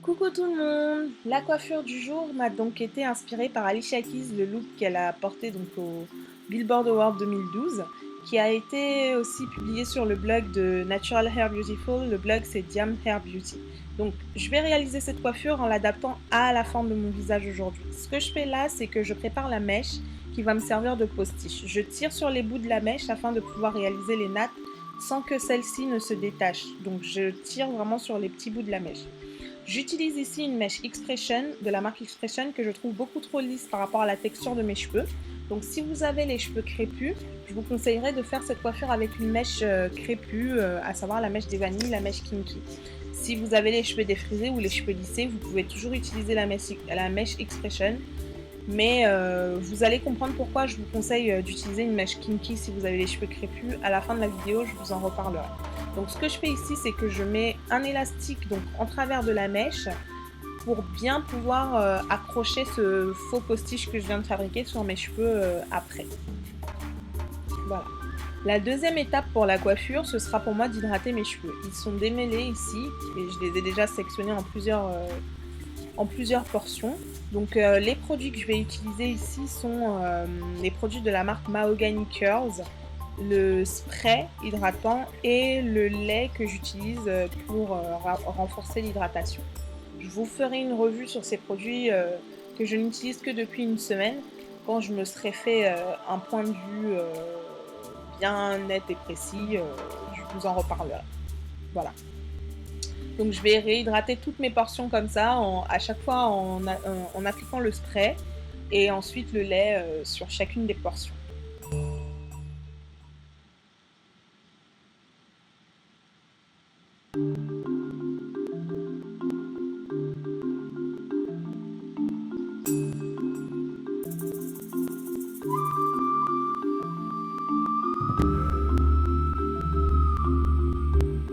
Coucou tout le monde! La coiffure du jour m'a donc été inspirée par Alicia Keys, le look qu'elle a porté donc au Billboard Award 2012, qui a été aussi publié sur le blog de Natural Hair Beautiful. Le blog c'est Diam Hair Beauty. Donc je vais réaliser cette coiffure en l'adaptant à la forme de mon visage aujourd'hui. Ce que je fais là, c'est que je prépare la mèche qui va me servir de postiche. Je tire sur les bouts de la mèche afin de pouvoir réaliser les nattes sans que celle-ci ne se détache. Donc je tire vraiment sur les petits bouts de la mèche. J'utilise ici une mèche Expression de la marque Expression que je trouve beaucoup trop lisse par rapport à la texture de mes cheveux. Donc si vous avez les cheveux crépus, je vous conseillerais de faire cette coiffure avec une mèche crépue, à savoir la mèche des vanilles, la mèche Kinky. Si vous avez les cheveux défrisés ou les cheveux lissés, vous pouvez toujours utiliser la mèche Expression. Mais vous allez comprendre pourquoi je vous conseille d'utiliser une mèche Kinky si vous avez les cheveux crépus. À la fin de la vidéo, je vous en reparlerai. Donc ce que je fais ici, c'est que je mets un élastique donc en travers de la mèche pour bien pouvoir accrocher ce faux postiche que je viens de fabriquer sur mes cheveux après. Voilà. La deuxième étape pour la coiffure, ce sera pour moi d'hydrater mes cheveux. Ils sont démêlés ici et je les ai déjà sectionnés en plusieurs portions. Donc les produits que je vais utiliser ici sont les produits de la marque Mahogany Curls, le spray hydratant et le lait que j'utilise pour renforcer l'hydratation. Je vous ferai une revue sur ces produits que je n'utilise que depuis une semaine, quand je me serai fait un point de vue bien net et précis. Je vous en reparlerai. Voilà. Donc je vais réhydrater toutes mes portions comme ça, à chaque fois en appliquant le spray et ensuite le lait sur chacune des portions.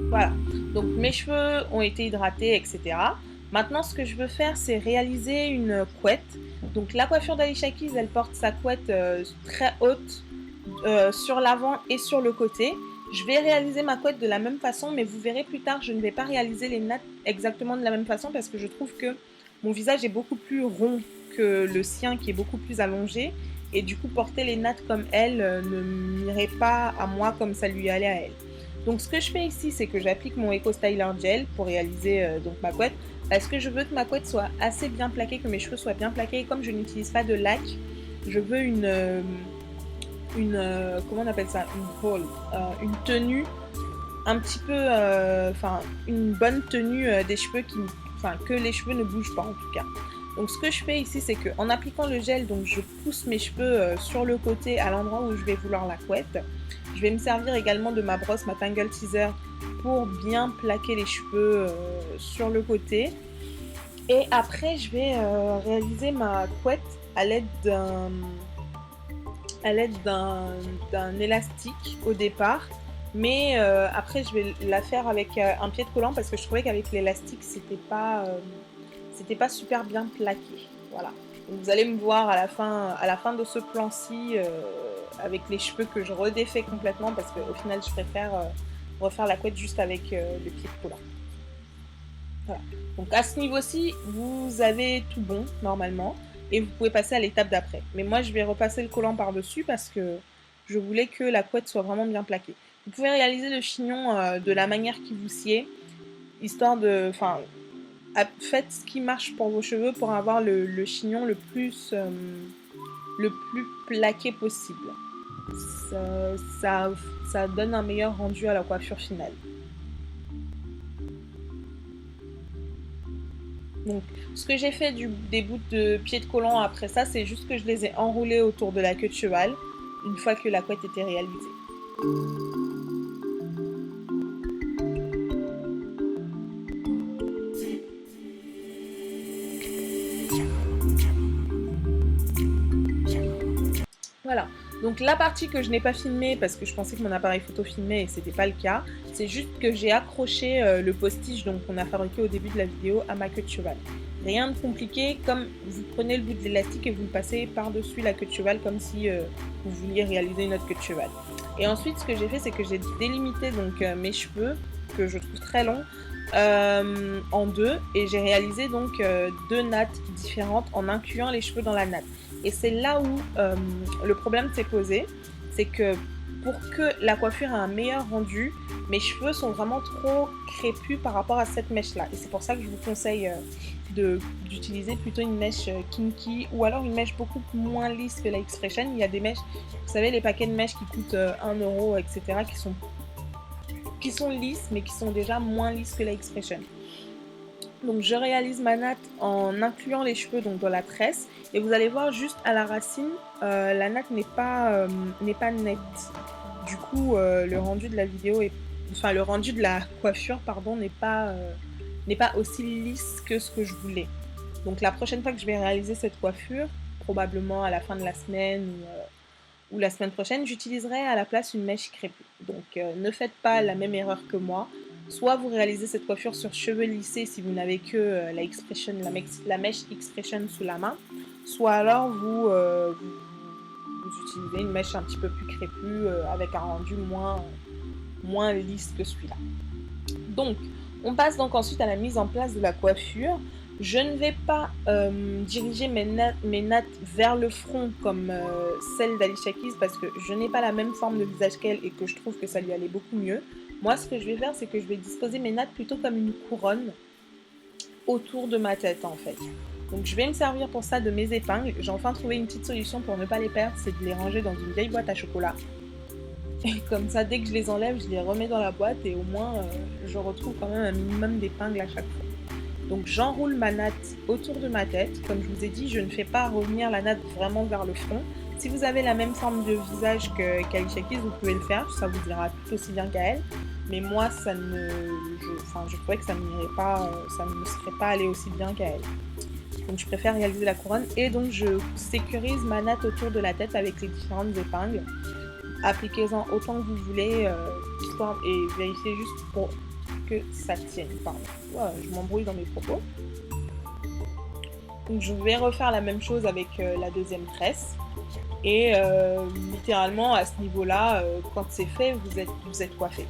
Voilà, donc mes cheveux ont été hydratés, etc. Maintenant, ce que je veux faire, c'est réaliser une couette. Donc la coiffure d'Alicia Keys, elle porte sa couette très haute sur l'avant et sur le côté. Je vais réaliser ma couette de la même façon, mais vous verrez plus tard, je ne vais pas réaliser les nattes exactement de la même façon parce que je trouve que mon visage est beaucoup plus rond que le sien qui est beaucoup plus allongé. Et du coup, porter les nattes comme elle ne m'irait pas à moi comme ça lui allait à elle. Donc ce que je fais ici, c'est que j'applique mon Eco Styler Gel pour réaliser donc ma couette, parce que je veux que ma couette soit assez bien plaquée, que mes cheveux soient bien plaqués. Et comme je n'utilise pas de lac, je veux comment on appelle ça, une tenue un petit peu, une bonne tenue des cheveux que les cheveux ne bougent pas en tout cas. Donc ce que je fais ici, c'est qu'en appliquant le gel, donc je pousse mes cheveux sur le côté à l'endroit où je vais vouloir la couette. Je vais me servir également de ma brosse, ma Tangle Teaser, pour bien plaquer les cheveux sur le côté. Et après, je vais réaliser ma couette à l'aide d'un élastique au départ. Mais après, je vais la faire avec un pied de collant parce que je trouvais qu'avec l'élastique, c'était pas super bien plaqué. Voilà. Donc, vous allez me voir à la fin de ce plan-ci avec les cheveux que je redéfais complètement parce qu'au final, je préfère refaire la couette juste avec le pied de collant. Voilà. Donc à ce niveau-ci, vous avez tout bon normalement et vous pouvez passer à l'étape d'après. Mais moi, je vais repasser le collant par-dessus parce que je voulais que la couette soit vraiment bien plaquée. Vous pouvez réaliser le chignon de la manière qui vous sied, histoire de... faites ce qui marche pour vos cheveux pour avoir le chignon le plus plaqué possible. Ça donne un meilleur rendu à la coiffure finale. Donc, ce que j'ai fait des bouts de pied de collant après ça, c'est juste que je les ai enroulés autour de la queue de cheval une fois que la couette était réalisée. Voilà, donc la partie que je n'ai pas filmée parce que je pensais que mon appareil photo filmait et c'était pas le cas, c'est juste que j'ai accroché le postiche qu'on a fabriqué au début de la vidéo à ma queue de cheval. Rien de compliqué, comme vous prenez le bout de l'élastique et vous le passez par-dessus la queue de cheval comme si vous vouliez réaliser une autre queue de cheval. Et ensuite ce que j'ai fait, c'est que j'ai délimité mes cheveux, que je trouve très longs, en deux et j'ai réalisé donc deux nattes différentes en incluant les cheveux dans la natte. Et c'est là où le problème s'est posé, c'est que pour que la coiffure ait un meilleur rendu, mes cheveux sont vraiment trop crépus par rapport à cette mèche là. Et c'est pour ça que je vous conseille d'utiliser plutôt une mèche kinky ou alors une mèche beaucoup moins lisse que la X-Freshen. Il y a des mèches, vous savez, les paquets de mèches qui coûtent 1 euro, etc., qui sont lisses mais qui sont déjà moins lisses que la X-Freshen. Donc je réalise ma natte en incluant les cheveux donc dans la tresse et vous allez voir juste à la racine, la natte n'est pas nette. Du coup, le rendu de la vidéo est, enfin le rendu de la coiffure pardon n'est pas aussi lisse que ce que je voulais. Donc la prochaine fois que je vais réaliser cette coiffure, probablement à la fin de la semaine ou la semaine prochaine, j'utiliserai à la place une mèche crépue. Donc ne faites pas la même erreur que moi. Soit vous réalisez cette coiffure sur cheveux lissés si vous n'avez que la mèche X-Freshen sous la main, soit alors vous utilisez une mèche un petit peu plus crépue avec un rendu moins lisse que celui-là. Donc, on passe donc ensuite à la mise en place de la coiffure. Je ne vais pas diriger mes nattes vers le front comme celle d'Alicia Keys parce que je n'ai pas la même forme de visage qu'elle et que je trouve que ça lui allait beaucoup mieux. Moi, ce que je vais faire, c'est que je vais disposer mes nattes plutôt comme une couronne autour de ma tête en fait. Donc je vais me servir pour ça de mes épingles. J'ai enfin trouvé une petite solution pour ne pas les perdre, c'est de les ranger dans une vieille boîte à chocolat. Et comme ça, dès que je les enlève, je les remets dans la boîte et au moins, je retrouve quand même un minimum d'épingles à chaque fois. Donc j'enroule ma natte autour de ma tête. Comme je vous ai dit, je ne fais pas revenir la natte vraiment vers le front. Si vous avez la même forme de visage qu'Alicia Keys, vous pouvez le faire, ça vous ira tout aussi bien qu'à elle. Mais moi, je trouvais que ça ne me serait pas allé aussi bien qu'à elle. Donc je préfère réaliser la couronne et donc je sécurise ma natte autour de la tête avec les différentes épingles. Appliquez-en autant que vous voulez, et vérifiez juste pour que ça tienne. Pardon. Voilà, je m'embrouille dans mes propos. Donc je vais refaire la même chose avec la deuxième tresse. Et littéralement à ce niveau-là, quand c'est fait, vous êtes coiffé.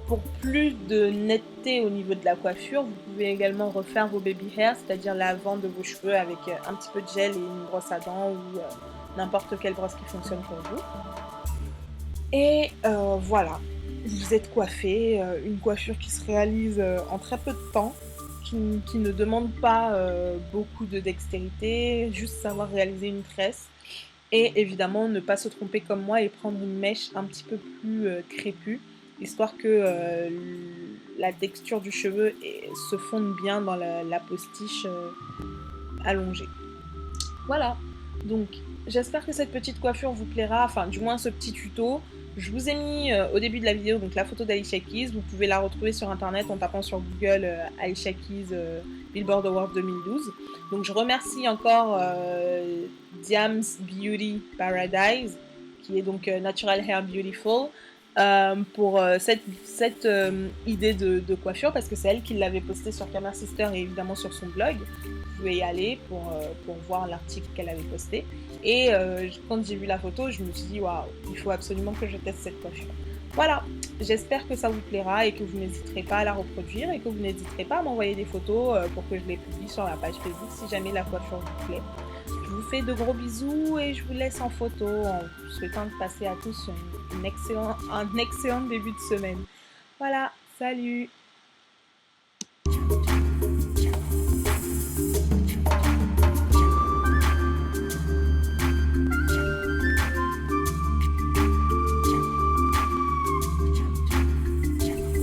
Pour plus de netteté au niveau de la coiffure, vous pouvez également refaire vos baby hairs, c'est-à-dire l'avant de vos cheveux avec un petit peu de gel et une brosse à dents ou n'importe quelle brosse qui fonctionne pour vous. Et voilà, vous êtes coiffé, une coiffure qui se réalise en très peu de temps, qui ne demande pas beaucoup de dextérité, juste savoir réaliser une tresse. Et évidemment, ne pas se tromper comme moi et prendre une mèche un petit peu plus crépue, histoire que la texture du cheveu se fonde bien dans la postiche allongée. Voilà, donc j'espère que cette petite coiffure vous plaira, enfin du moins ce petit tuto. Je vous ai mis au début de la vidéo donc la photo d'Alicia Keys, vous pouvez la retrouver sur internet en tapant sur Google Alicia Keys Billboard Award 2012. Donc je remercie encore Diams Beauty Paradise, qui est donc Natural Hair Beautiful, pour cette idée de coiffure, parce que c'est elle qui l'avait postée sur Camera Sister et évidemment sur son blog. Vous pouvez y aller pour voir l'article qu'elle avait posté. Et quand j'ai vu la photo, je me suis dit waouh, il faut absolument que je teste cette coiffure. Voilà, j'espère que ça vous plaira et que vous n'hésiterez pas à la reproduire et que vous n'hésiterez pas à m'envoyer des photos pour que je les publie sur la page Facebook si jamais la coiffure vous plaît. Je vous fais de gros bisous et je vous laisse en photo en vous souhaitant de passer à tous un excellent début de semaine. Voilà, salut!